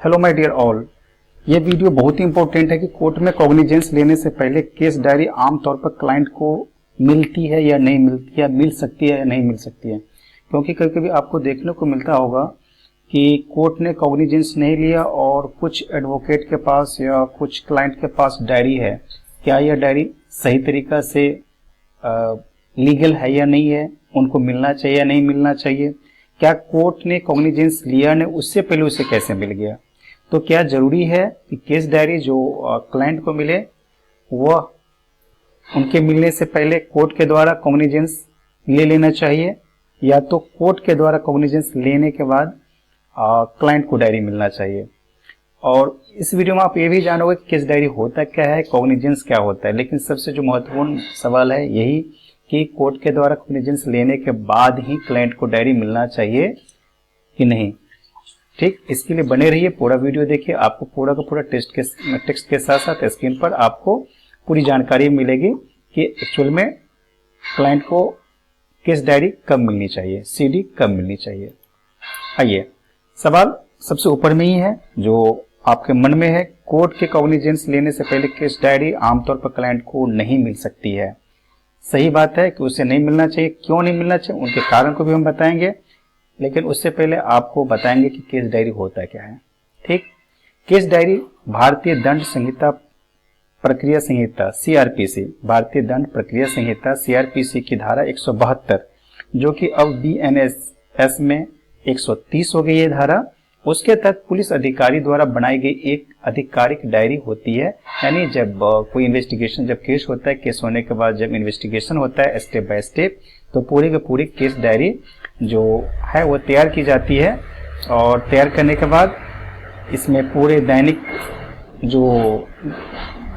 Hello my dear all. ये video बहुत ही इंपॉर्टेंट है कि कोर्ट में कॉग्निजेंस लेने से पहले केस डायरी आमतौर पर क्लाइंट को मिलती है या नहीं मिलती, या मिल सकती है या नहीं मिल सकती है। क्योंकि कभी कभी आपको देखने को मिलता होगा कि कोर्ट ने कॉग्निजेंस नहीं लिया और कुछ एडवोकेट के पास या कुछ क्लाइंट के पास डायरी है। क्या यह डायरी सही तरीका से लीगल है या नहीं है, उनको मिलना चाहिए या नहीं मिलना चाहिए, क्या कोर्ट ने कॉग्निजेंस लिया ने उससे पहले उसे कैसे मिल गया। तो क्या जरूरी है कि केस डायरी जो क्लाइंट को मिले वह उनके मिलने से पहले कोर्ट के द्वारा कॉग्निजेंस ले लेना चाहिए, या तो कोर्ट के द्वारा कॉग्निजेंस लेने के बाद क्लाइंट को डायरी मिलना चाहिए। और इस वीडियो में आप ये भी जानोगे कि केस डायरी होता क्या है, कॉग्निजेंस क्या होता है। लेकिन सबसे जो महत्वपूर्ण सवाल है यही कि कोर्ट के द्वारा कॉग्निजेंस लेने के बाद ही क्लाइंट को डायरी मिलना चाहिए कि नहीं। ठीक, इसके लिए बने रहिए, पूरा वीडियो देखिए। आपको पूरा का पूरा टेक्स्ट के साथ साथ स्क्रीन पर आपको पूरी जानकारी मिलेगी कि एक्चुअल में क्लाइंट को केस डायरी कब मिलनी चाहिए, सीडी कब मिलनी चाहिए। आइए, सवाल सबसे ऊपर में ही है जो आपके मन में है। कोर्ट के कॉग्निजेंस लेने से पहले केस डायरी आमतौर पर क्लाइंट को नहीं मिल सकती है। सही बात है कि उसे नहीं मिलना चाहिए। क्यों नहीं मिलना चाहिए, उनके कारण को भी हम बताएंगे, लेकिन उससे पहले आपको बताएंगे कि केस डायरी होता क्या है। ठीक, केस डायरी भारतीय दंड संहिता प्रक्रिया संहिता सीआरपीसी, भारतीय दंड प्रक्रिया संहिता सीआरपीसी की धारा 172, जो कि अब बीएनएस में 130 हो गई है धारा, उसके तहत पुलिस अधिकारी द्वारा बनाई गई एक आधिकारिक डायरी होती है। यानी जब कोई इन्वेस्टिगेशन, जब केस होता है, केस होने के बाद जब इन्वेस्टिगेशन होता है स्टेप बाय स्टेप, तो पूरी की पूरी केस डायरी जो है वो तैयार की जाती है। और तैयार करने के बाद इसमें पूरे दैनिक जो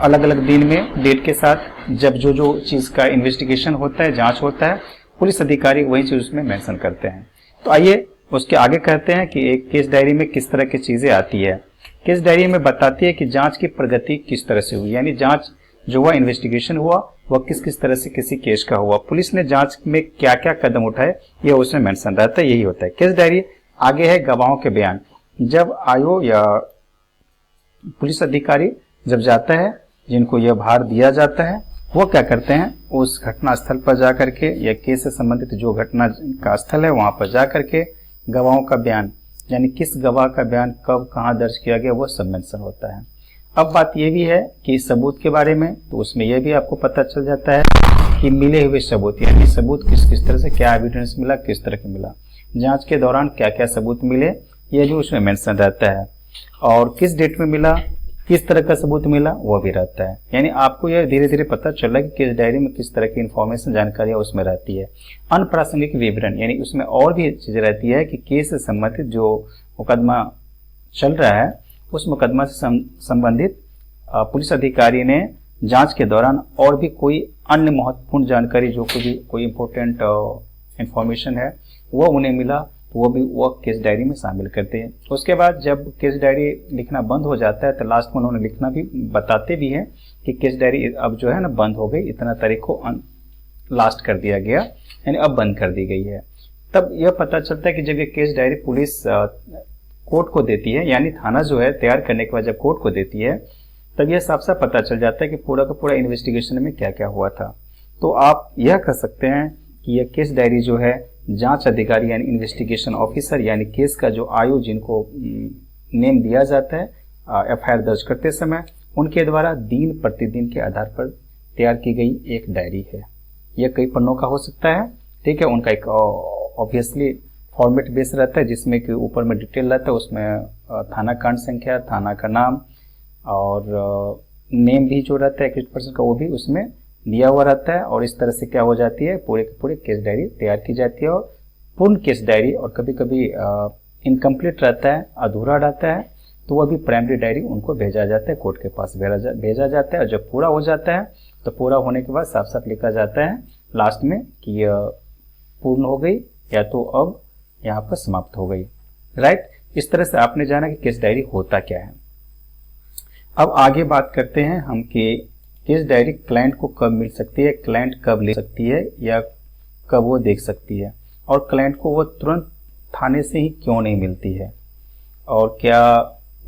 अलग अलग दिन में डेट के साथ जब जो जो चीज़ का इन्वेस्टिगेशन होता है, जांच होता है, पुलिस अधिकारी वही चीज़ उसमें मेंशन करते हैं। तो आइए उसके आगे कहते हैं कि एक केस डायरी में किस तरह की चीज़ें आती है। केस डायरी में बताती है कि जांच की प्रगति किस तरह से हुई, यानी जांच जो हुआ, इन्वेस्टिगेशन हुआ, वह किस किस तरह से किसी केस का हुआ, पुलिस ने जांच में क्या क्या कदम उठाए, यह उसमें मेंशन रहता है। यही होता है केस डायरी। आगे है गवाहों के बयान। जब आयो या पुलिस अधिकारी जब जाता है, जिनको यह भार दिया जाता है, वो क्या करते हैं, उस घटना स्थल पर जा करके या केस से संबंधित जो घटना का स्थल है वहां पर जा करके गवाहों का बयान, यानी किस गवाह का बयान कब कहाँ दर्ज किया गया, वो सब मेंशन होता है। अब बात यह भी है कि सबूत के बारे में, तो उसमें यह भी आपको पता चल जाता है कि मिले हुए सबूत, यानी सबूत किस किस तरह से, क्या एविडेंस मिला, किस तरह के मिला, जांच के दौरान क्या क्या सबूत मिले, यह भी उसमें मेंशन रहता है। और किस डेट में मिला, किस तरह का सबूत मिला, वह भी रहता है। यानी आपको यह धीरे धीरे पता चल रहा है कि केस डायरी में किस तरह की इंफॉर्मेशन, जानकारियां उसमें रहती है। अनप्रासंगिक विवरण, यानी उसमें और भी चीजें रहती है कि केस से संबंधित जो मुकदमा चल रहा है, उस मुकदमा से संबंधित पुलिस अधिकारी ने जांच के दौरान और भी कोई अन्य महत्वपूर्ण जानकारी, जो कोई इंपॉर्टेंट इंफॉर्मेशन है, वह उन्हें मिला, वो भी वो केस डायरी में शामिल करते हैं। उसके बाद जब केस डायरी लिखना बंद हो जाता है, तो लास्ट में उन्होंने लिखना भी बताते भी हैं कि केस डायरी अब जो है ना बंद हो गई, इतना तारीख को लास्ट कर दिया गया, यानी अब बंद कर दी गई है। तब यह पता चलता है कि जब ये केस डायरी पुलिस कोर्ट को देती है, यानी थाना जो है तैयार करने के बाद जब कोर्ट को देती है, तब यह साफ साफ पता चल जाता है कि पूरा का पूरा इन्वेस्टिगेशन में क्या क्या हुआ था। तो आप यह कह सकते हैं कि यह केस डायरी जो है जांच अधिकारी यानी इन्वेस्टिगेशन ऑफिसर, यानी केस का जो आयु जिनको नेम दिया जाता है एफआईआर दर्ज करते समय, उनके द्वारा दिन प्रतिदिन के आधार पर तैयार की गई एक डायरी है। यह कई पन्नों का हो सकता है। ठीक है, उनका एक ऑब्वियसली फॉर्मेट बेस रहता है, जिसमें कि ऊपर में डिटेल रहता है, उसमें थाना कांड संख्या, थाना का नाम और नेम भी जो रहता है किस पर्सन का, वो भी उसमें दिया हुआ रहता है। और इस तरह से क्या हो जाती है, पूरे के पूरे केस डायरी तैयार की जाती है। और पूर्ण केस डायरी, और कभी कभी इनकम्प्लीट रहता है, अधूरा रहता है, तो वह भी प्राइमरी डायरी उनको भेजा जाता है, कोर्ट के पास भेजा जाता है। और जब पूरा हो जाता है, तो पूरा होने के बाद साफ साफ लिखा जाता है लास्ट में कि यह पूर्ण हो गई, या तो अब यहाँ पर समाप्त हो गई। राइट, इस तरह से आपने जाना कि केस डायरी होता क्या है। अब आगे बात करते हैं हम कि केस डायरी क्लाइंट को कब मिल सकती है, क्लाइंट कब ले सकती है, या कब वो देख सकती है, और क्लाइंट को वो तुरंत थाने से ही क्यों नहीं मिलती है, और क्या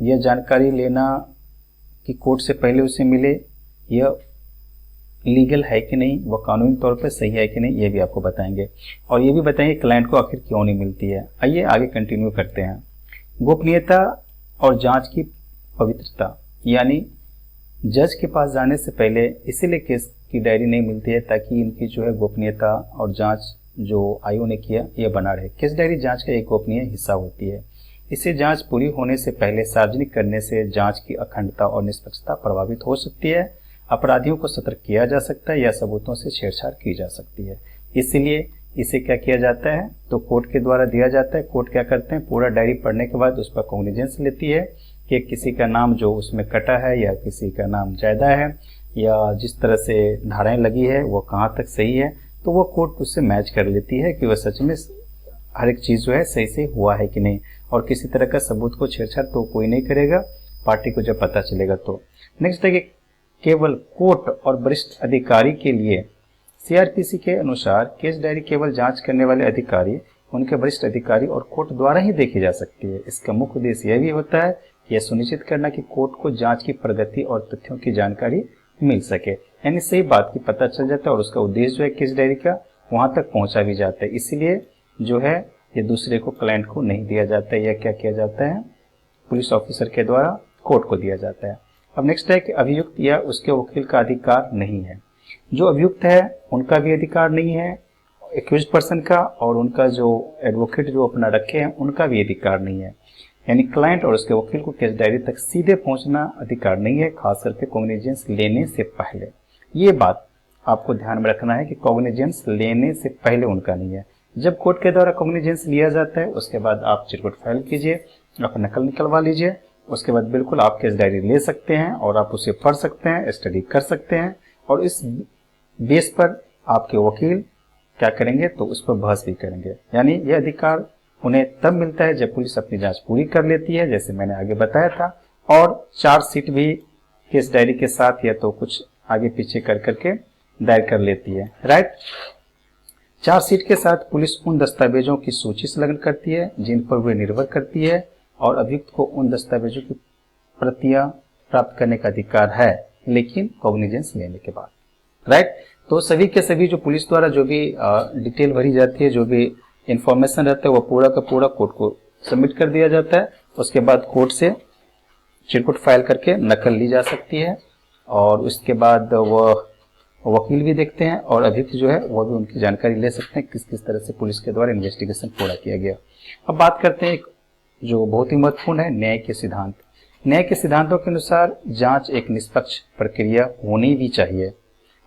यह जानकारी लेना कि कोर्ट से पहले उसे मिले यह लीगल है कि नहीं, वह कानूनी तौर पर सही है कि नहीं, ये भी आपको बताएंगे। और ये भी बताएंगे क्लाइंट को आखिर क्यों नहीं मिलती है। आइए आगे कंटिन्यू करते हैं। गोपनीयता और जांच की पवित्रता, यानी जज के पास जाने से पहले इसीलिए केस की डायरी नहीं मिलती है ताकि इनकी जो है गोपनीयता और जांच जो आयोग ने किया यह बना रहे। केस डायरी जांच का एक गोपनीय हिस्सा होती है। इसे जांच पूरी होने से पहले सार्वजनिक करने से जांच की अखंडता और निष्पक्षता प्रभावित हो सकती है, अपराधियों को सतर्क किया जा सकता है या सबूतों से छेड़छाड़ की जा सकती है। इसलिए इसे क्या किया जाता है, तो कोर्ट के द्वारा दिया जाता है। कोर्ट क्या करते हैं, पूरा डायरी पढ़ने के बाद उस पर कॉग्निजेंस लेती है कि किसी का नाम जो उसमें कटा है या किसी का नाम ज्यादा है या जिस तरह से धाराएं लगी है वो कहाँ तक सही है, तो वो कोर्ट उससे मैच कर लेती है कि वह सच में हर एक चीज जो है सही से हुआ है कि नहीं। और किसी तरह का सबूत को छेड़छाड़ तो कोई नहीं करेगा, पार्टी को जब पता चलेगा तो। नेक्स्ट है कि केवल कोर्ट और वरिष्ठ अधिकारी के लिए सीआरपीसी के अनुसार केस डायरी केवल जांच करने वाले अधिकारी, उनके वरिष्ठ अधिकारी और कोर्ट द्वारा ही देखी जा सकती है। इसका मुख्य उद्देश्य यह भी होता है यह सुनिश्चित करना कि कोर्ट को जांच की प्रगति और तथ्यों की जानकारी मिल सके, यानी सही बात की पता चल जाता है और उसका उद्देश्य जो है केस डायरी का वहां तक पहुंचा भी जाता है। इसीलिए जो है ये दूसरे को, क्लाइंट को नहीं दिया जाता है, यह क्या किया जाता है, पुलिस ऑफिसर के द्वारा कोर्ट को दिया जाता है। अब नेक्स्ट है कि अभियुक्त या उसके वकील का अधिकार नहीं है। जो अभियुक्त है उनका भी अधिकार नहीं है एक्यूज्ड पर्सन का, और उनका जो एडवोकेट जो अपना रखे हैं उनका भी अधिकार नहीं है। यानी क्लाइंट और उसके वकील को केस डायरी तक सीधे पहुंचना अधिकार नहीं है, खास करके कॉग्निजेंस लेने से पहले। ये बात आपको ध्यान में रखना है कि कॉग्निजेंस लेने से पहले उनका नहीं है। जब कोर्ट के द्वारा कॉग्निजेंस लिया जाता है उसके बाद आप चिरकुट फाइल कीजिए, आप नकल निकलवा लीजिए, उसके बाद बिल्कुल आप केस डायरी ले सकते हैं और आप उसे पढ़ सकते हैं, स्टडी कर सकते हैं, और इस बेस पर आपके वकील क्या करेंगे, तो उस पर बहस भी करेंगे। यानी यह अधिकार उन्हें तब मिलता है जब पुलिस अपनी जांच पूरी कर लेती है, जैसे मैंने आगे बताया था, और चार्जशीट भी केस डायरी के साथ या तो कुछ आगे पीछे कर करके दायर कर लेती है। राइट, चार्जशीट के साथ पुलिस उन दस्तावेजों की सूची संलग्न करती है जिन पर वे निर्भर करती है, और अभियुक्त को उन दस्तावेजों की प्रतियां प्राप्त करने का अधिकार है, लेकिन कॉग्निजेंस लेने के बाद। राइट, तो सभी के सभी जो पुलिस द्वारा जो भी डिटेल भरी जाती है, जो भी इंफॉर्मेशन रहता है, वो पूरा का पूरा कोर्ट को सबमिट कर दिया जाता है। उसके बाद कोर्ट से चिरकुट फाइल करके नकल ली जा सकती है, और उसके बाद वह वकील भी देखते हैं और अभियुक्त जो है वह भी उनकी जानकारी ले सकते हैं किस किस तरह से पुलिस के द्वारा इन्वेस्टिगेशन पूरा किया गया। अब बात करते हैं जो बहुत ही महत्वपूर्ण है, न्याय के सिद्धांत। न्याय के सिद्धांतों के अनुसार जांच एक निष्पक्ष प्रक्रिया होनी भी चाहिए,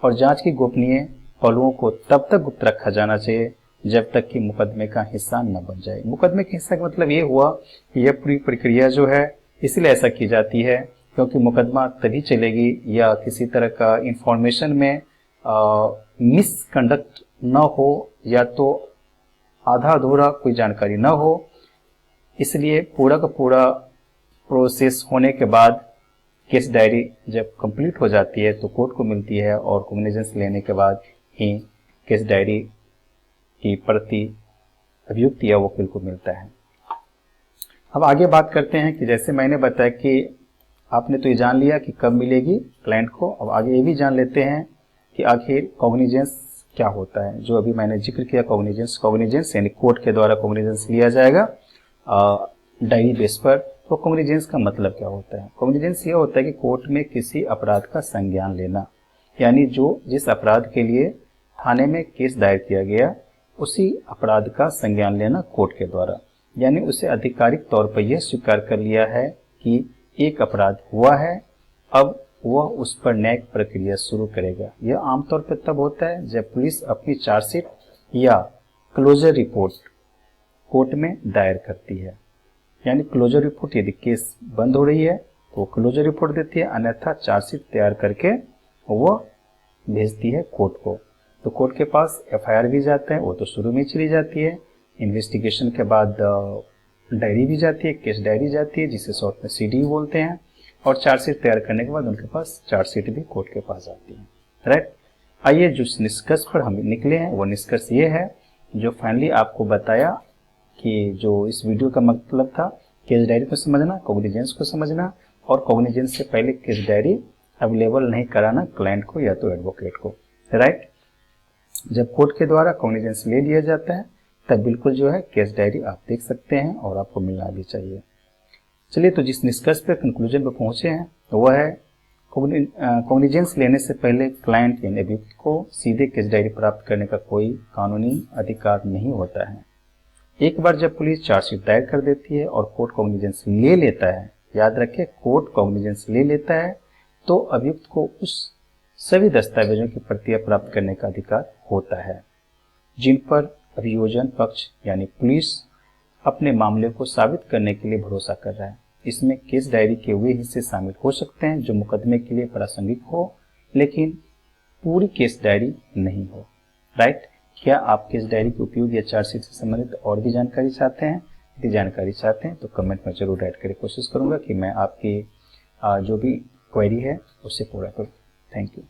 और जांच की गोपनीय पहलुओं को तब तक गुप्त रखा जाना चाहिए जब तक कि मुकदमे का हिस्सा न बन जाए। मुकदमे के हिस्सा का मतलब ये हुआ कि यह पूरी प्रक्रिया जो है इसलिए ऐसा की जाती है क्योंकि मुकदमा तभी चलेगी या किसी तरह का इंफॉर्मेशन में मिसकंडक्ट न हो या तो आधा अधूरा कोई जानकारी न हो। इसलिए पूरा का पूरा प्रोसेस होने के बाद केस डायरी जब कंप्लीट हो जाती है तो कोर्ट को मिलती है, और कॉग्निजेंस लेने के बाद ही केस डायरी की प्रति अभियुक्त या वकील को मिलता है। अब आगे बात करते हैं कि जैसे मैंने बताया कि आपने तो ये जान लिया कि कब मिलेगी क्लाइंट को, अब आगे ये भी जान लेते हैं कि आखिर कॉग्निजेंस क्या होता है। जो अभी मैंने जिक्र किया कॉग्निजेंस यानी कोर्ट के द्वारा कॉग्निजेंस लिया जाएगा डायरी बेस पर। तो कॉग्निजेंस का मतलब क्या होता है? कॉग्निजेंस ये होता है कि कोर्ट में किसी अपराध का संज्ञान लेना, यानी जिस अपराध के लिए थाने में केस दायर किया गया उसी अपराध का संज्ञान लेना कोर्ट के द्वारा, यानी उसे आधिकारिक तौर पर यह स्वीकार कर लिया है कि एक अपराध हुआ है, अब वह उस पर न्यायिक प्रक्रिया शुरू करेगा। यह आमतौर पर तब होता है जब पुलिस अपनी चार्जशीट या क्लोजर रिपोर्ट कोर्ट में दायर करती है। यानी क्लोजर रिपोर्ट, यदि केस बंद हो रही है तो क्लोजर रिपोर्ट देती है, अन्यथा चार्जशीट तैयार करके वह भेजती है कोर्ट को। तो कोर्ट के पास एफआईआर भी जाता है, वो तो शुरू में चली जाती है। इन्वेस्टिगेशन के बाद डायरी भी जाती है, केस डायरी जाती है जिसे शॉर्ट में सीडी बोलते हैं, और चार्जशीट तैयार करने के बाद उनके पास चार्जशीट भी कोर्ट के पास आती है। राइट, आइए जो निष्कर्ष पर हम निकले हैं वो निष्कर्ष ये है जो फाइनली आपको बताया कि जो इस वीडियो का मतलब था केस डायरी को समझना, कॉग्निजेंस को समझना, और कॉग्निजेंस से पहले केस डायरी अवेलेबल नहीं कराना क्लाइंट को या तो एडवोकेट को, राइट। जब कोर्ट के द्वारा कॉग्निजेंस ले लिया जाता है तब बिल्कुल जो है केस डायरी आप देख सकते हैं और आपको मिलना भी चाहिए। चलिए, तो जिस निष्कर्ष पे कंक्लूजन पे पहुंचे हैं वह है कॉग्निजेंस लेने से पहले क्लाइंट यानी अभियुक्त को सीधे केस डायरी प्राप्त करने का कोई कानूनी अधिकार नहीं होता है। एक बार जब पुलिस चार्जशीट दायर कर देती है और कोर्ट कॉग्निजेंस ले लेता है, याद रखें कोर्ट कॉग्निजेंस ले लेता है, तो अभियुक्त को उस सभी दस्तावेजों की प्रतियां प्राप्त करने का अधिकार होता है जिन पर अभियोजन पक्ष यानी पुलिस अपने मामले को साबित करने के लिए भरोसा कर रहा है। इसमें केस डायरी के वे हिस्से शामिल हो सकते हैं जो मुकदमे के लिए प्रासंगिक हो, लेकिन पूरी केस डायरी नहीं हो, राइट। क्या आप केस डायरी के उपयोग या चार्जशीट से संबंधित और भी जानकारी चाहते हैं? यदि जानकारी चाहते हैं तो कमेंट में जरूर ऐड करें। कोशिश करूंगा कि मैं आपकी जो भी क्वेरी है उससे पूरा करूं। Thank you.